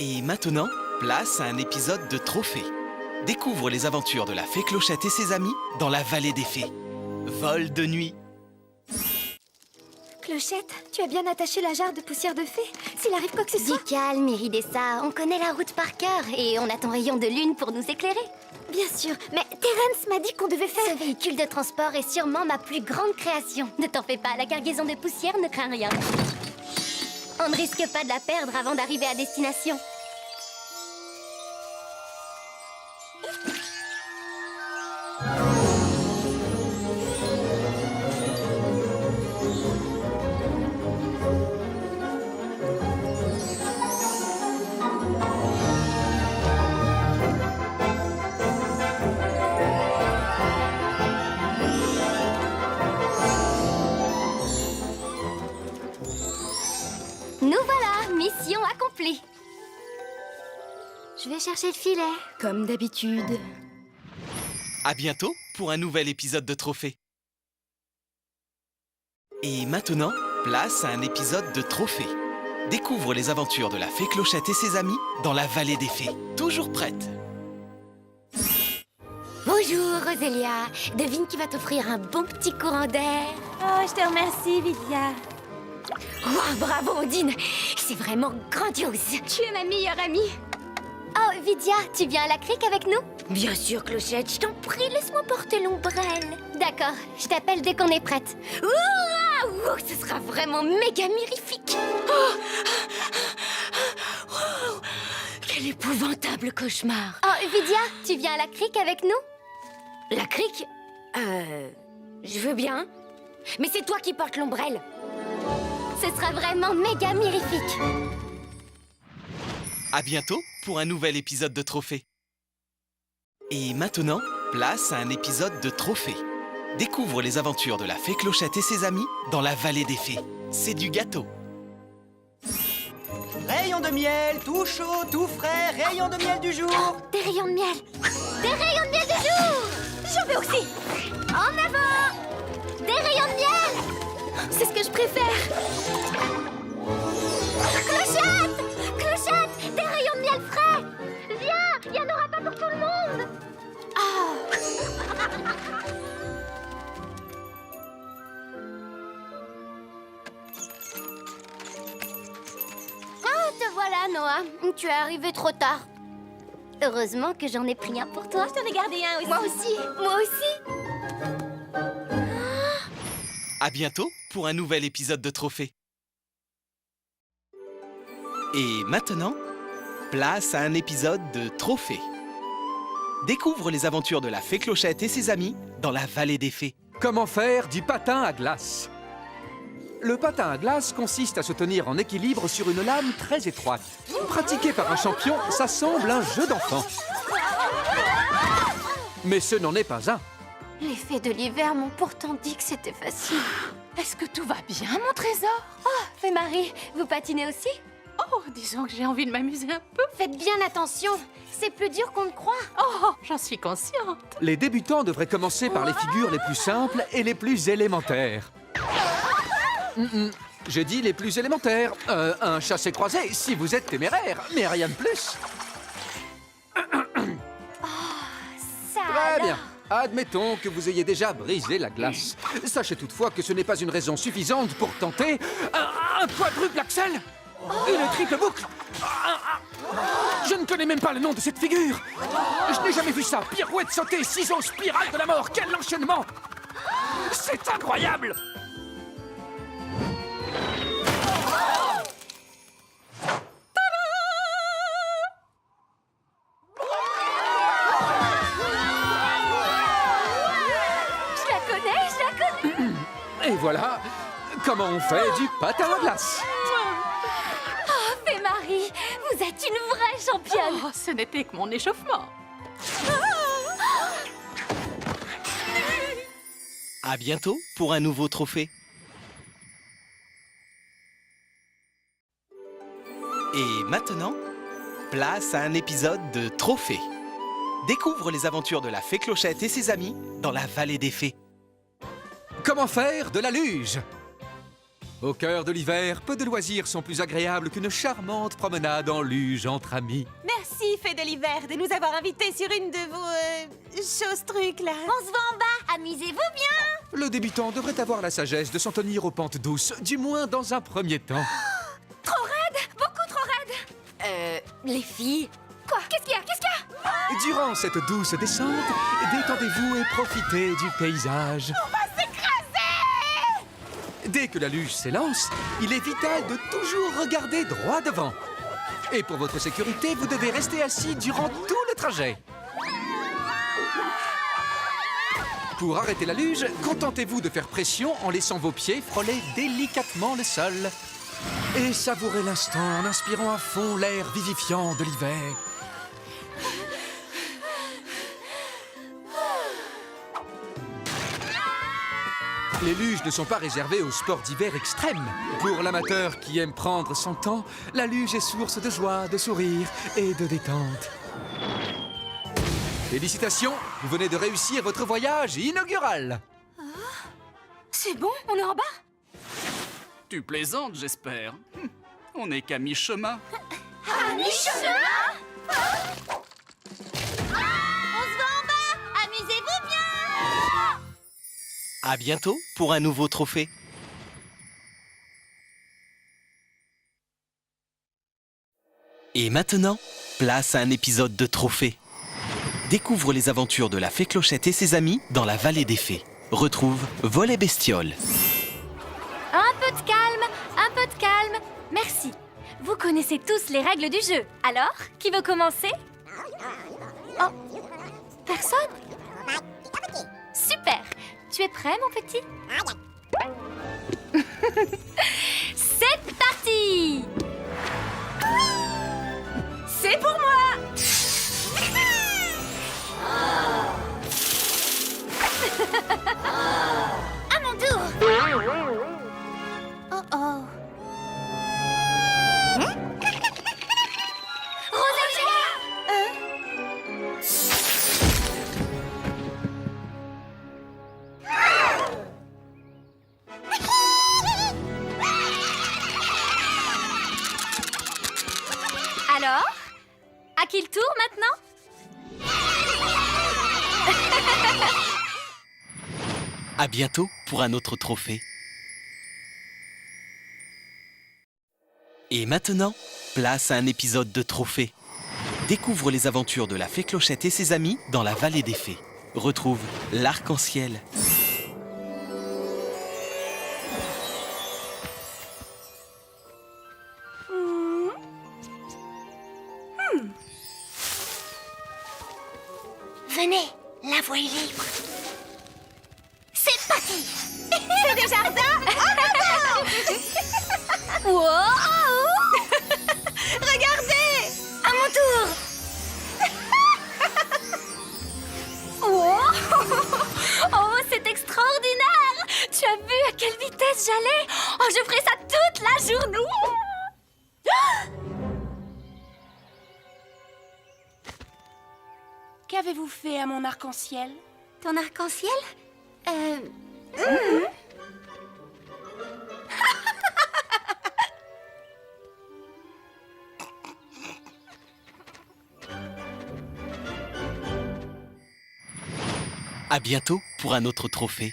Et maintenant, place à un épisode de Trophée. Découvre les aventures de la fée Clochette et ses amis dans la vallée des fées. Vol de nuit. Clochette, tu as bien attaché la jarre de poussière de fée. S'il arrive quoi que ce soit... Dis calme, Iridessa. On connaît la route par cœur et on a ton rayon de lune pour nous éclairer. Bien sûr, mais Terence m'a dit qu'on devait faire... Ce véhicule de transport est sûrement ma plus grande création. Ne t'en fais pas, la cargaison de poussière ne craint rien. On ne risque pas de la perdre avant d'arriver à destination. Nous voilà, mission accomplie. Je vais chercher le filet, comme d'habitude. À bientôt pour un nouvel épisode de Trophée. Et maintenant, place à un épisode de Trophée. Découvre les aventures de la fée Clochette et ses amis dans la vallée des fées. Toujours prête. Bonjour, Rosélia. Devine qui va t'offrir un bon petit courant d'air. Oh, je te remercie, Vidia. Oh, bravo, Ondine. C'est vraiment grandiose. Tu es ma meilleure amie. Oh, Vidia, tu viens à la crique avec nous? Bien sûr, Clochette, je t'en prie, laisse-moi porter l'ombrelle. D'accord, je t'appelle dès qu'on est prête. Ouah, ce sera vraiment méga mirifique. Oh. Wow. Quel épouvantable cauchemar. Oh, Vidia, tu viens à la crique avec nous? La crique? Je veux bien. Mais c'est toi qui portes l'ombrelle. Ce sera vraiment méga mirifique. À bientôt pour un nouvel épisode de Trophée. Et maintenant, place à un épisode de Trophée. Découvre les aventures de la fée Clochette et ses amis dans la vallée des fées. C'est du gâteau. Rayon de miel, tout chaud, tout frais, rayon de miel du jour. Des rayons de miel. Des rayons de miel de jour. J'en veux aussi. En avant. Des rayons de miel. C'est ce que je préfère. Clochette. Clochette, des rayons de miel frais. Viens, il n'y en aura pas pour tout le monde. Ah, te voilà, Noah. Tu es arrivé trop tard. Heureusement que j'en ai pris un pour toi. Je t'en ai gardé un aussi. Moi aussi. Moi aussi. À bientôt pour un nouvel épisode de Trophée. Et maintenant, place à un épisode de Trophée. Découvre les aventures de la fée Clochette et ses amis dans la vallée des fées. Comment faire du patin à glace? Le patin à glace consiste à se tenir en équilibre sur une lame très étroite. Pratiqué par un champion, ça semble un jeu d'enfant. Mais ce n'en est pas un. Les fées de l'hiver m'ont pourtant dit que c'était facile. Est-ce que tout va bien, mon trésor? Fée Marie, vous patinez aussi? Oh, disons que j'ai envie de m'amuser un peu. Faites bien attention, c'est plus dur qu'on ne croit. Oh, j'en suis consciente. Les débutants devraient commencer par les figures les plus simples et les plus élémentaires. J'ai dit les plus élémentaires. Un chassé-croisé, si vous êtes téméraire, mais rien de plus. Ça Très bien. Admettons que vous ayez déjà brisé la glace. Sachez toutefois que ce n'est pas une raison suffisante pour tenter un quadruple axel. Une triple boucle. Je ne connais même pas le nom de cette figure. Je n'ai jamais vu ça. Pirouette sautée, ciseaux, spirale de la mort. Quel enchaînement! C'est incroyable! Je la connais. Et voilà comment on fait du patin à glace. Fée Marie, vous êtes une vraie championne. Oh, ce n'était que mon échauffement. À bientôt pour un nouveau Trophée. Et maintenant, place à un épisode de Trophée. Découvre les aventures de la fée Clochette et ses amis dans la vallée des fées. Comment faire de la luge? Au cœur de l'hiver, peu de loisirs sont plus agréables qu'une charmante promenade en luge entre amis. Merci, Fée de l'hiver, de nous avoir invités sur une de vos choses-trucs, là. On se va en bas, amusez-vous bien. Le débutant devrait avoir la sagesse de s'en tenir aux pentes douces, du moins dans un premier temps. Trop raide, beaucoup trop raide. Les filles. Quoi? Qu'est-ce qu'il y a? Qu'est-ce qu'il y a? Durant cette douce descente, détendez-vous et profitez du paysage. On va s'écraser! Dès que la luge s'élance, il est vital de toujours regarder droit devant. Et pour votre sécurité, vous devez rester assis durant tout le trajet. Pour arrêter la luge, contentez-vous de faire pression en laissant vos pieds frôler délicatement le sol. Et savourez l'instant en inspirant à fond l'air vivifiant de l'hiver. Les luges ne sont pas réservées aux sports d'hiver extrêmes. Pour l'amateur qui aime prendre son temps, la luge est source de joie, de sourire et de détente. Félicitations, vous venez de réussir votre voyage inaugural. C'est bon, on est en bas? Tu plaisantes, j'espère. On n'est qu'à mi-chemin. À mi-chemin? On se va en bas, amusez-vous bien. À bientôt pour un nouveau trophée. Et maintenant, place à un épisode de Trophée. Découvre les aventures de la Fée Clochette et ses amis dans la vallée des fées. Retrouve Vol et Bestiole. Un peu de calme, un peu de calme. Merci. Vous connaissez tous les règles du jeu. Alors, qui veut commencer? Oh, personne? Super. Tu es prêt, mon petit? C'est parti! C'est pour moi! À mon tour. Oh oh. Alors, à qui le tour maintenant? À bientôt pour un autre trophée. Et maintenant, place à un épisode de Trophée. Découvre les aventures de la Fée Clochette et ses amis dans la vallée des fées. Retrouve l'arc-en-ciel. Venez, la voie est libre. C'est parti. C'est des jardins? Wow! Regardez! À mon tour. Wow! Oh, c'est extraordinaire! Tu as vu à quelle vitesse j'allais? Oh, je ferai ça toute la journée! Qu'avez-vous fait à mon arc-en-ciel? Ton arc-en-ciel? À bientôt pour un autre trophée.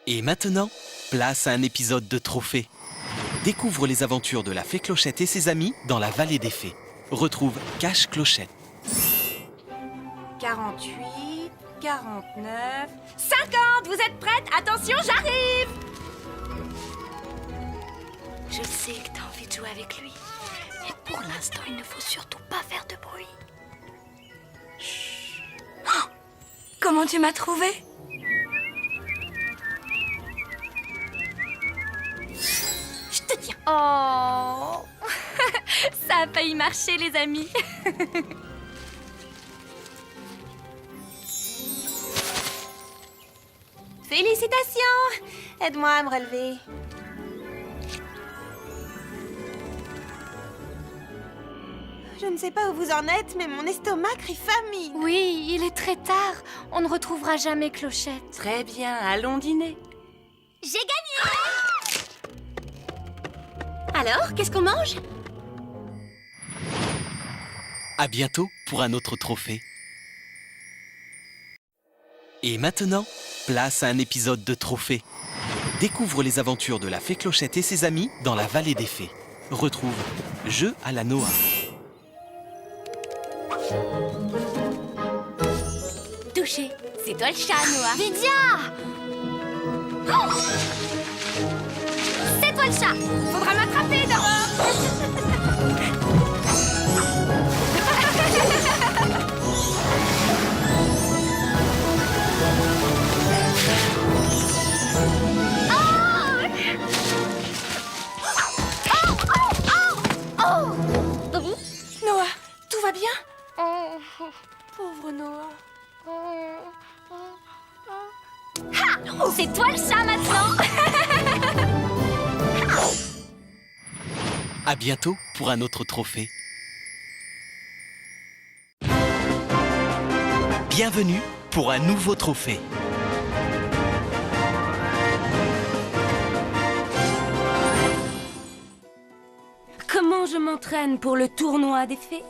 Et maintenant, place à un épisode de Trophée. Découvre les aventures de la Fée Clochette et ses amis dans la vallée des fées. Retrouve Cache-Clochette. 48, 49, 50! Vous êtes prêtes? Attention, j'arrive! Je sais que t'as envie de jouer avec lui. Mais pour l'instant, il ne faut surtout pas faire de bruit. Comment tu m'as trouvé? Je te tiens. Oh! Ça a failli marcher, les amis. Félicitations! Aide-moi à me relever. Je ne sais pas où vous en êtes, mais mon estomac crie famine. Oui, il est très tard. On ne retrouvera jamais Clochette. Très bien, allons dîner. J'ai gagné! Alors, qu'est-ce qu'on mange? À bientôt pour un autre trophée. Et maintenant, place à un épisode de Trophée. Découvre les aventures de la Fée Clochette et ses amis dans la vallée des fées. Retrouve Jeu à la Noah. Touché, c'est toi le chat, Noah. Lydia! Oh, c'est toi le chat. Faudra m'attraper d'abord. Noah, tout va bien? Pauvre Noah. C'est toi le chat maintenant. À bientôt pour un autre trophée. Bienvenue pour un nouveau trophée. Comment je m'entraîne pour le tournoi des fées?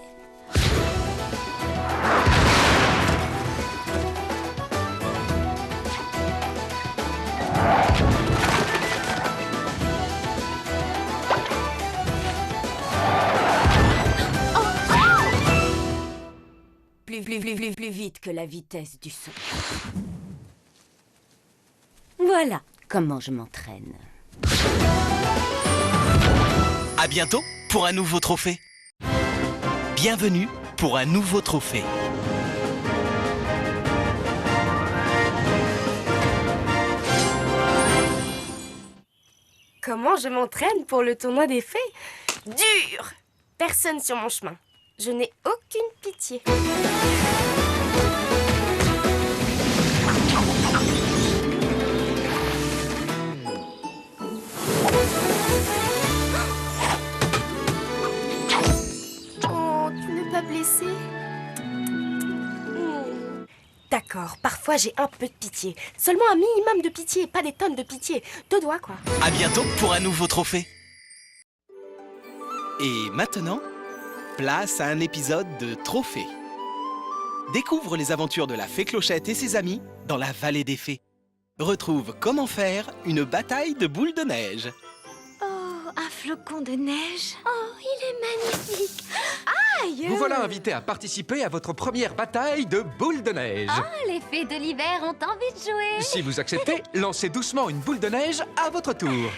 Plus vite que la vitesse du son. Voilà comment je m'entraîne. À bientôt pour un nouveau trophée. Bienvenue pour un nouveau trophée. Comment je m'entraîne pour le tournoi des fées? Dur! Personne sur mon chemin. Je n'ai aucune pitié. Oh, tu n'es pas blessé? D'accord, parfois j'ai un peu de pitié. Seulement un minimum de pitié, pas des tonnes de pitié. 2 doigts, quoi. À bientôt pour un nouveau trophée. Et maintenant, place à un épisode de Trophée. Découvre les aventures de la Fée Clochette et ses amis dans la vallée des fées. Retrouve comment faire une bataille de boules de neige. Oh, un flocon de neige. Oh, il est magnifique. Aïe! Vous voilà invité à participer à votre première bataille de boules de neige. Oh, les fées de l'hiver ont envie de jouer. Si vous acceptez, lancez doucement une boule de neige à votre tour.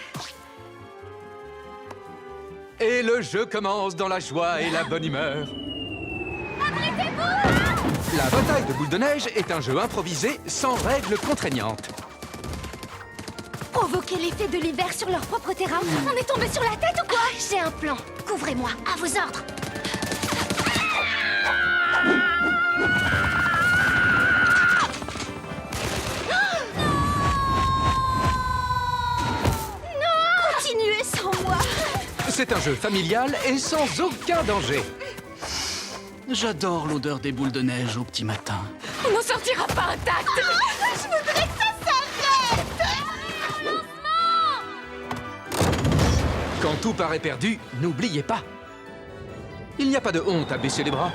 Et le jeu commence dans la joie et la bonne humeur. La bataille de boules de neige est un jeu improvisé sans règles contraignantes. Provoquer les fées de l'hiver sur leur propre terrain. On est tombé sur la tête ou quoi? J'ai un plan. Couvrez-moi, à vos ordres. Non! Continuez sans moi. C'est un jeu familial et sans aucun danger. J'adore l'odeur des boules de neige au petit matin. On n'en sortira pas intact. Je voudrais que ça s'arrête. Quand tout paraît perdu, n'oubliez pas. Il n'y a pas de honte à baisser les bras.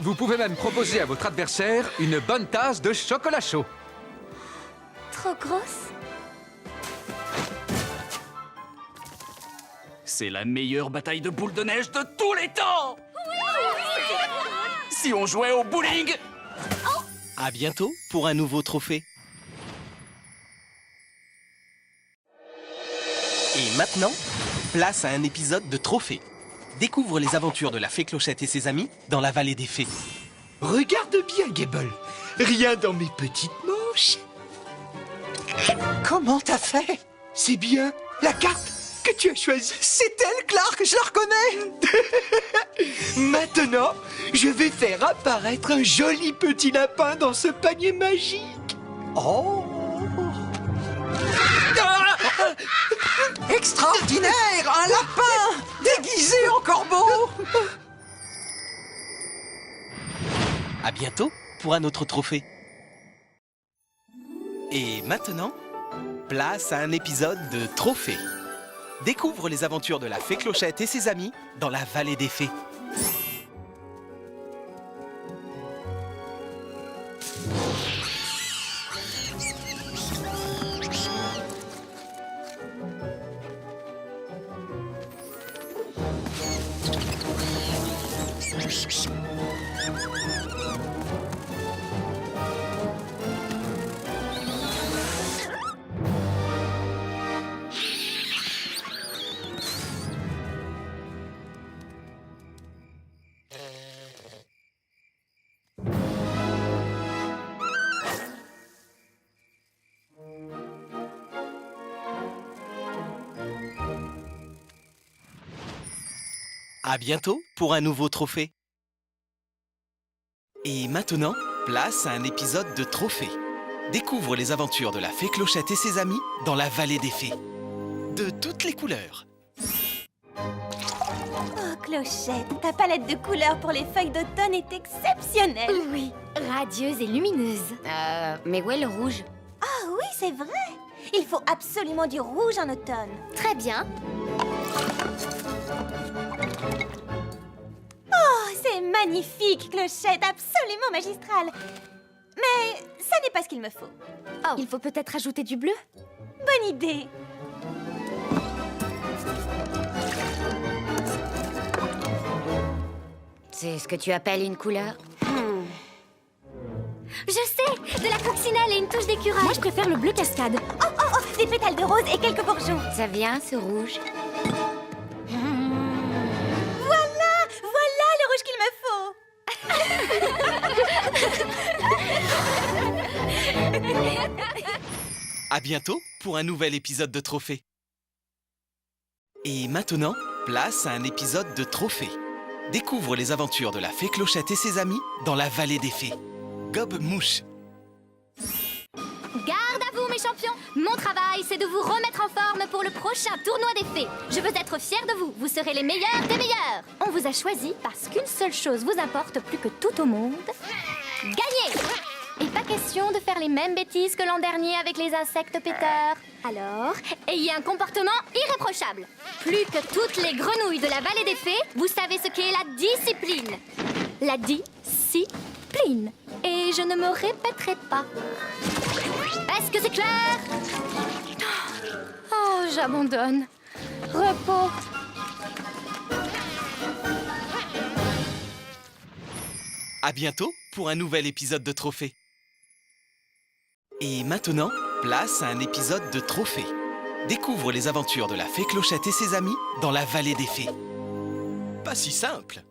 Vous pouvez même proposer à votre adversaire une bonne tasse de chocolat chaud. Trop grosse? C'est la meilleure bataille de boules de neige de tous les temps. Si on jouait au bowling. À bientôt pour un nouveau trophée. Et maintenant, place à un épisode de Trophée. Découvre les aventures de la Fée Clochette et ses amis dans la vallée des fées. Regarde bien, Gable. Rien dans mes petites manches. Comment t'as fait? C'est bien la carte que tu as choisie. C'est elle, Clark, je la reconnais. Maintenant, je vais faire apparaître un joli petit lapin dans ce panier magique. Oh! Extraordinaire! Un lapin déguisé en corbeau! À bientôt pour un autre trophée. Et maintenant, place à un épisode de Trophée. Découvre les aventures de la fée Clochette et ses amis dans la vallée des fées. À bientôt pour un nouveau trophée. Et maintenant, place à un épisode de Trophée. Découvre les aventures de la fée Clochette et ses amis dans la vallée des fées. De toutes les couleurs. Oh, Clochette, ta palette de couleurs pour les feuilles d'automne est exceptionnelle. Oui, radieuse et lumineuse. Mais où est le rouge? Ah oui, c'est vrai. Il faut absolument du rouge en automne. Très bien. Oh, c'est magnifique, Clochette, absolument magistral. Mais ça n'est pas ce qu'il me faut. Oh, il faut peut-être ajouter du bleu? Bonne idée. C'est ce que tu appelles une couleur? Je sais, de la coccinelle et une touche d'écureuil. Moi, je préfère le bleu cascade. Oh, des pétales de rose et quelques bourgeons. Ça vient, ce rouge? Voilà le rouge qu'il me faut. À bientôt pour un nouvel épisode de Trophée. Et maintenant, place à un épisode de Trophée. Découvre les aventures de la fée Clochette et ses amis dans la vallée des fées. Gobe Mouche. Garde à vous, mes champions! Mon travail, c'est de vous remettre en forme pour le prochain tournoi des fées. Je veux être fière de vous. Vous serez les meilleurs des meilleurs. On vous a choisi parce qu'une seule chose vous importe plus que tout au monde. Gagner! Et pas question de faire les mêmes bêtises que l'an dernier avec les insectes péteurs. Alors, ayez un comportement irréprochable. Plus que toutes les grenouilles de la vallée des fées, vous savez ce qu'est la discipline. La discipline. Et je ne me répéterai pas. Est-ce que c'est clair? Oh, j'abandonne. Repos. À bientôt pour un nouvel épisode de Trophée. Et maintenant, place à un épisode de Trophée. Découvre les aventures de la fée Clochette et ses amis dans la vallée des fées. Pas si simple.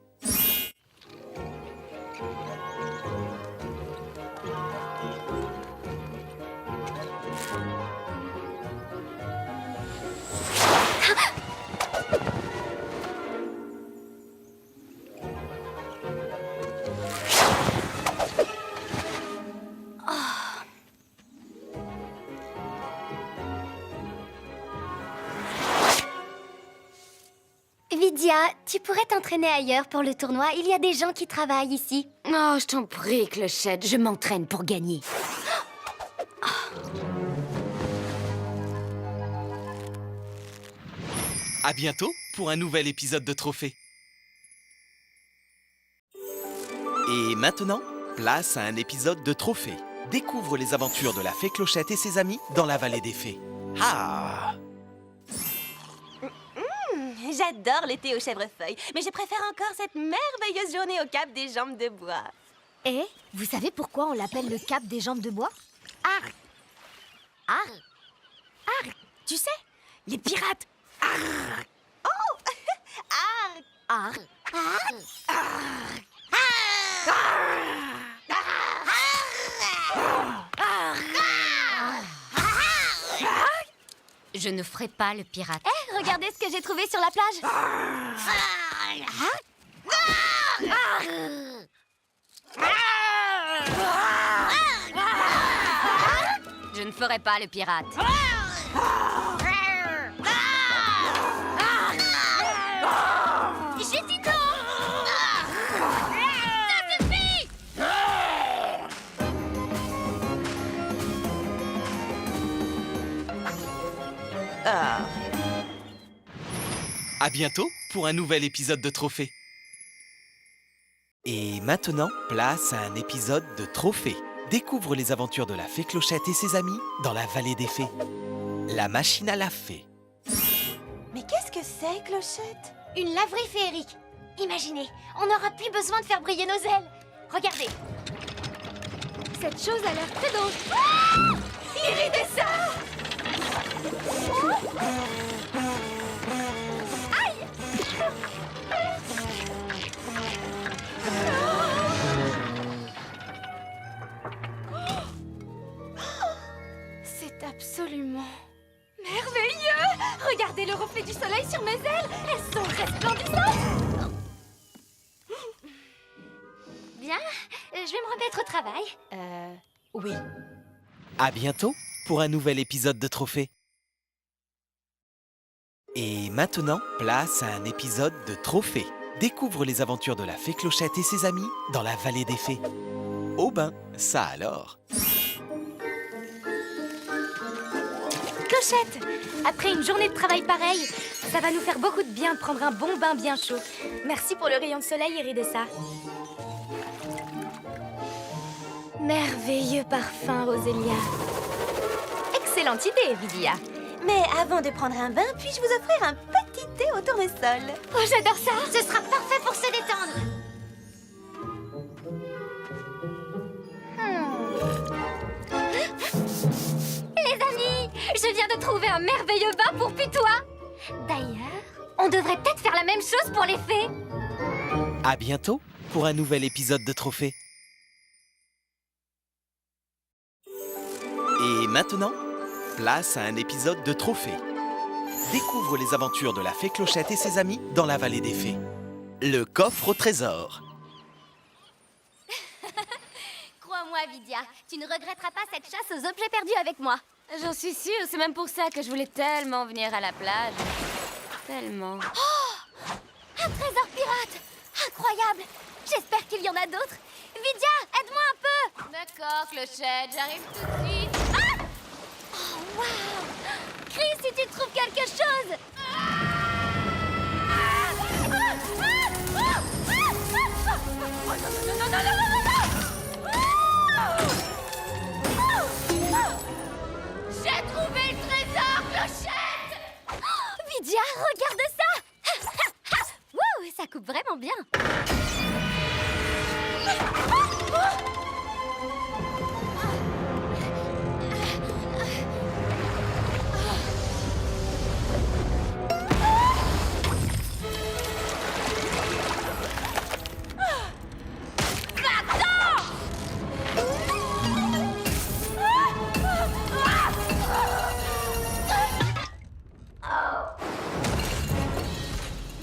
Vidia, tu pourrais t'entraîner ailleurs pour le tournoi. Il y a des gens qui travaillent ici. Oh, je t'en prie, Clochette, je m'entraîne pour gagner. À bientôt pour un nouvel épisode de Trophée. Et maintenant, place à un épisode de Trophée. Découvre les aventures de la fée Clochette et ses amis dans la vallée des fées. Ah! J'adore l'été aux chèvrefeuilles, mais je préfère encore cette merveilleuse journée au Cap des Jambes de Bois. Et vous savez pourquoi on l'appelle le Cap des Jambes de Bois? Arr! Arr! Arr! Tu sais, les pirates! Arr! Oh! Arr! Arr! Arr! Je ne ferai pas le pirate. Hé, regardez ce que j'ai trouvé sur la plage. Je ne ferai pas le pirate. J'ai dit non! Ça suffit! À bientôt pour un nouvel épisode de Trophée. Et maintenant, place à un épisode de Trophée. Découvre les aventures de la fée Clochette et ses amis dans la vallée des fées. La machine à laver. Mais qu'est-ce que c'est, Clochette? Une laverie féerique. Imaginez, on n'aura plus besoin de faire briller nos ailes. Regardez. Cette chose a l'air très drôle. Ah! Iridessa! Aïe! C'est absolument... merveilleux! Regardez le reflet du soleil sur mes ailes. Elles sont resplendissantes. Bien, je vais me remettre au travail. Oui. À bientôt pour un nouvel épisode de Trophée. Et maintenant, place à un épisode de Trophée. Découvre les aventures de la fée Clochette et ses amis dans la vallée des fées. Oh ben, ça alors. Clochette, après une journée de travail pareille, ça va nous faire beaucoup de bien de prendre un bon bain bien chaud. Merci pour le rayon de soleil, Iridessa. Merveilleux parfum, Rosélia. Excellente idée, Vidia. Mais avant de prendre un bain, puis-je vous offrir un petit thé au tournesol? Oh, j'adore ça. Ce sera parfait pour se détendre. Les amis, je viens de trouver un merveilleux bain pour Putois. D'ailleurs, on devrait peut-être faire la même chose pour les fées. À bientôt pour un nouvel épisode de Trophée. Et maintenant, place à un épisode de Trophée. Découvre les aventures de la fée Clochette et ses amis dans la vallée des fées. Le coffre au trésor. Crois-moi, Vidia, tu ne regretteras pas cette chasse aux objets perdus avec moi. J'en suis sûre, c'est même pour ça que je voulais tellement venir à la plage. Tellement. Un trésor pirate! Incroyable! J'espère qu'il y en a d'autres. Vidia, aide-moi un peu! D'accord, Clochette, j'arrive tout de suite. Oh, waouh! Crie si tu trouves quelque chose! J'ai trouvé le trésor, Clochette! Vidia, regarde ça! Wouh, ça coupe vraiment bien!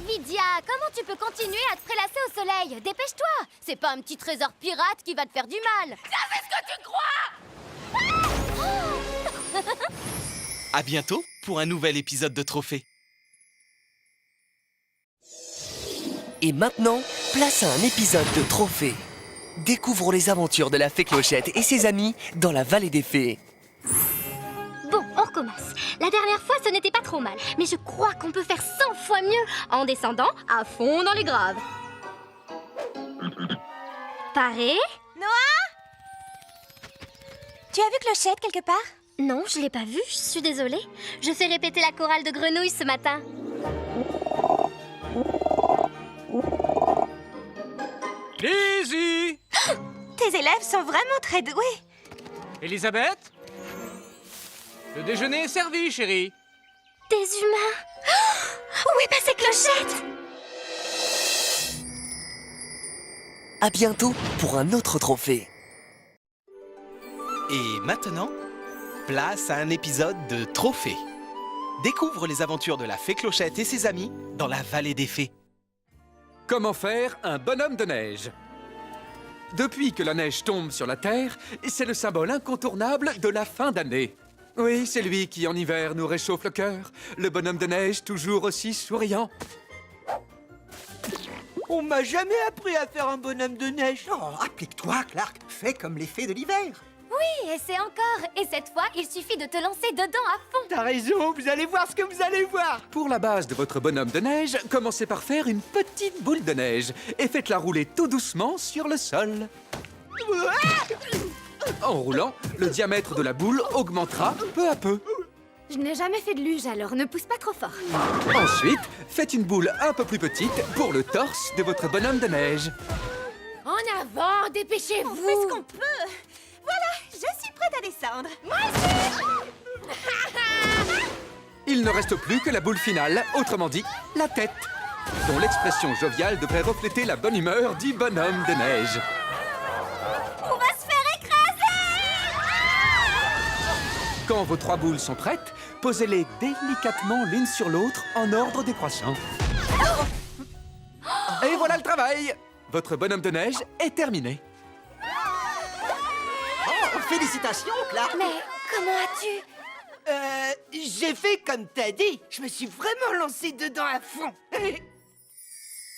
Vidia, comment tu peux continuer à te prélasser au soleil? Dépêche-toi! C'est pas un petit trésor pirate qui va te faire du mal! Ça fait ce que tu crois! À bientôt pour un nouvel épisode de Trophée. Et maintenant, place à un épisode de Trophée. Découvre les aventures de la fée Clochette et ses amis dans la vallée des fées. Bon, on recommence. La dernière fois, ce n'était pas trop mal. Mais je crois qu'on peut faire 100 fois mieux en descendant à fond dans les graves. Paré? Noah? Tu as vu Clochette quelque part? Non, je l'ai pas vue, je suis désolée. Je fais répéter la chorale de grenouilles ce matin. Lizzie! Tes élèves sont vraiment très doués. Elisabeth? Le déjeuner est servi, chérie. Des humains. Où est passée Clochette? À bientôt pour un autre trophée. Et maintenant, place à un épisode de Trophée. Découvre les aventures de la fée Clochette et ses amis dans la vallée des fées. Comment faire un bonhomme de neige? Depuis que la neige tombe sur la Terre, c'est le symbole incontournable de la fin d'année. Oui, c'est lui qui, en hiver, nous réchauffe le cœur. Le bonhomme de neige, toujours aussi souriant. On m'a jamais appris à faire un bonhomme de neige. Oh, applique-toi, Clark. Fais comme les fées de l'hiver. Oui, et c'est encore. Et cette fois, il suffit de te lancer dedans à fond. T'as raison, vous allez voir ce que vous allez voir. Pour la base de votre bonhomme de neige, commencez par faire une petite boule de neige et faites-la rouler tout doucement sur le sol. En roulant, le diamètre de la boule augmentera peu à peu. Je n'ai jamais fait de luge, alors ne pousse pas trop fort. Ensuite, faites une boule un peu plus petite pour le torse de votre bonhomme de neige. En avant, dépêchez-vous. On fait ce qu'on peut. Voilà, je suis prête à descendre. Moi aussi. Il ne reste plus que la boule finale, autrement dit, la tête, dont l'expression joviale devrait refléter la bonne humeur du bonhomme de neige. On va se faire écraser. Quand vos 3 boules sont prêtes, posez-les délicatement l'une sur l'autre en ordre décroissant. Et voilà le travail! Votre bonhomme de neige est terminé. Oh, félicitations, Clark. Mais comment as-tu... J'ai fait comme t'as dit. Je me suis vraiment lancé dedans à fond.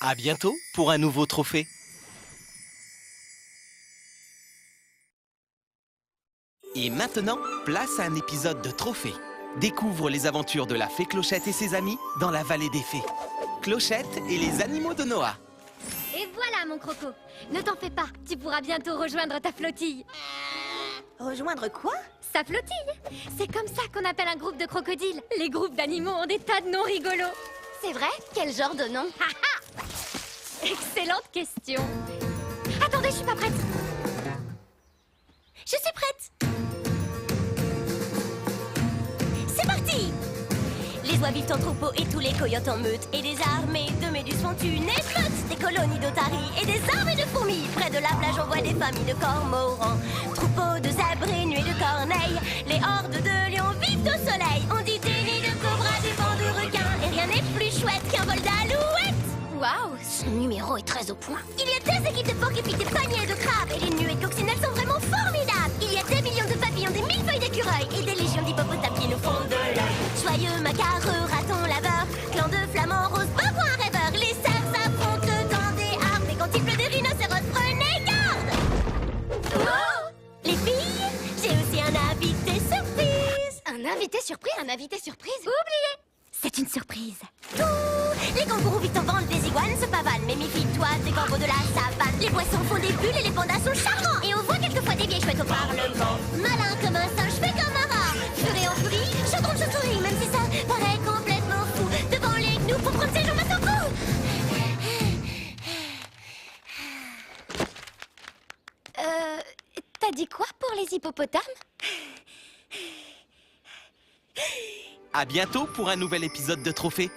À bientôt pour un nouveau trophée. Et maintenant, place à un épisode de Trophée. Découvre les aventures de la fée Clochette et ses amis dans la vallée des fées. Clochette et les animaux de Noah. Et voilà, mon croco. Ne t'en fais pas, tu pourras bientôt rejoindre ta flottille. Rejoindre quoi? Sa flottille. C'est comme ça qu'on appelle un groupe de crocodiles. Les groupes d'animaux ont des tas de noms rigolos. C'est vrai? Quel genre de nom? Excellente question. Attendez, je suis pas prête. Je suis prête. C'est parti. Les oies vivent en troupeau et tous les coyotes en meute. Et des armées de méduses font une émeute. Des colonies d'otaries et des armées de fourmis. Près de la plage on voit des familles de cormorans. Troupeaux de zèbres et nuées de corneilles. Les hordes de lions vivent au soleil. On dit des nids de cobras, des bancs de requins. Et rien n'est plus chouette qu'un vol d'alouettes. Waouh, ce numéro est très au point. Il y a des équipes de porcs et puis des paniers de crabes. Et les nuées de coccinelles sont vraiment formidables. Il y a des millions de papillons, des millefeuilles d'écureuils. Et des légions d'hippopotames qui nous font de l'œil. Joyeux macareux, ratons laveurs. Clan de flamants roses, babouins rêveurs. Les cerfs s'affrontent dans des arbres. Et quand il pleut des rhinocéros, prenez garde. Oh, les filles, j'ai aussi un invité surprise. Un invité surprise? Un invité surprise? Oubliez. C'est une surprise. Les kangourous vivent en bande, les iguanes se pavanent. Mais méfie-toi des corbeaux de la savane. Les poissons font des bulles et les pandas sont charmants. Et on voit quelquefois des vieilles chouettes au parlement. Malin comme un singe, fait comme un rat. Furet en furie, chaudron de souris. Même si ça paraît complètement fou. Devant les gnous, faut prendre ses jambes à son cou. T'as dit quoi pour les hippopotames? À bientôt pour un nouvel épisode de Trophée.